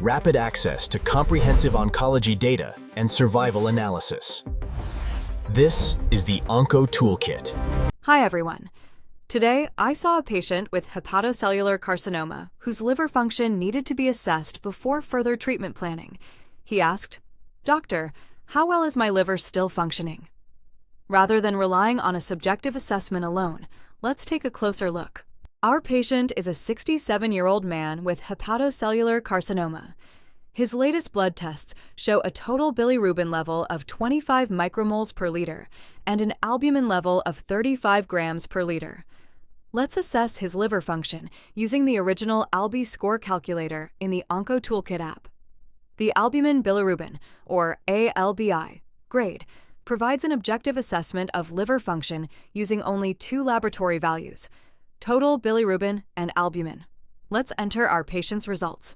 rapid access to comprehensive oncology data and survival analysis. This is the OncoToolkit. Hi everyone. Today, I saw a patient with hepatocellular carcinoma whose liver function needed to be assessed before further treatment planning. He asked, "Doctor, how well is my liver still functioning?" Rather than relying on a subjective assessment alone, let's take a closer look. Our patient is a 67-year-old man with hepatocellular carcinoma. His latest blood tests show a total bilirubin level of 25 micromoles per liter and an albumin level of 35 grams per liter. Let's assess his liver function using the original ALBI Score Calculator in the OncoToolkit app. The Albumin Bilirubin, or ALBI, grade provides an objective assessment of liver function using only two laboratory values: total bilirubin and albumin. Let's enter our patient's results.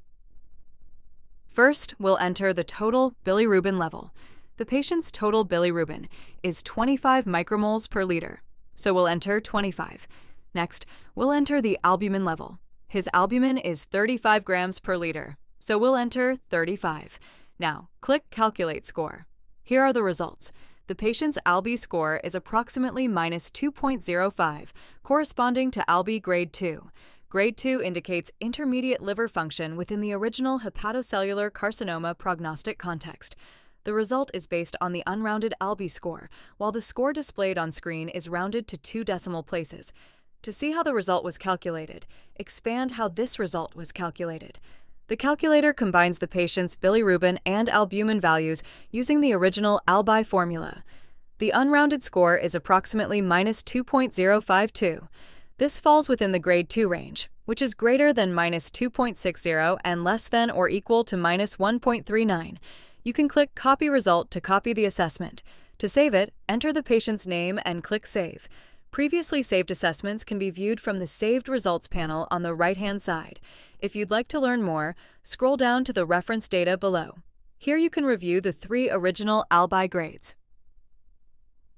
First, we'll enter the total bilirubin level. The patient's total bilirubin is 25 micromoles per liter, so we'll enter 25. Next, we'll enter the albumin level. His albumin is 35 grams per liter, so we'll enter 35. Now, click Calculate Score. Here are the results. The patient's ALBI score is approximately -2.05, corresponding to ALBI Grade 2. Grade 2 indicates intermediate liver function within the original hepatocellular carcinoma prognostic context. The result is based on the unrounded ALBI score, while the score displayed on screen is rounded to 2 decimal places. To see how the result was calculated, expand how this result was calculated. The calculator combines the patient's bilirubin and albumin values using the original ALBI formula. The unrounded score is approximately -2.052. This falls within the Grade 2 range, which is greater than -2.60 and less than or equal to -1.39. You can click Copy Result to copy the assessment. To save it, enter the patient's name and click Save. Previously saved assessments can be viewed from the Saved Results panel on the right-hand side. If you'd like to learn more, scroll down to the reference data below. Here you can review the 3 original ALBI grades.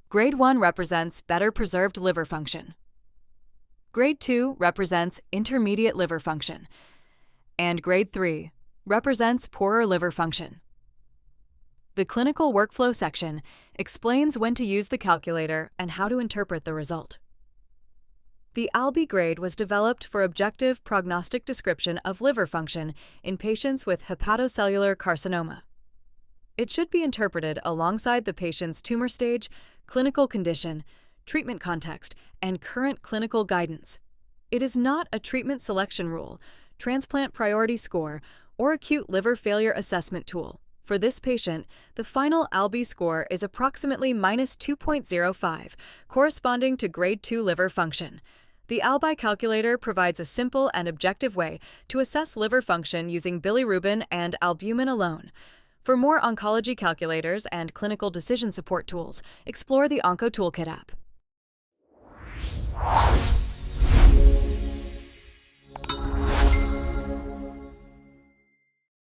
Grade 1 represents better preserved liver function. Grade 2 represents intermediate liver function. And Grade 3 represents poorer liver function. The clinical workflow section explains when to use the calculator and how to interpret the result. The ALBI grade was developed for objective prognostic description of liver function in patients with hepatocellular carcinoma. It should be interpreted alongside the patient's tumor stage, clinical condition, treatment context, and current clinical guidance. It is not a treatment selection rule, transplant priority score, or acute liver failure assessment tool. For this patient, the final ALBI score is approximately -2.05, corresponding to Grade 2 liver function. The ALBI calculator provides a simple and objective way to assess liver function using bilirubin and albumin alone. For more oncology calculators and clinical decision support tools, explore the OncoToolkit app.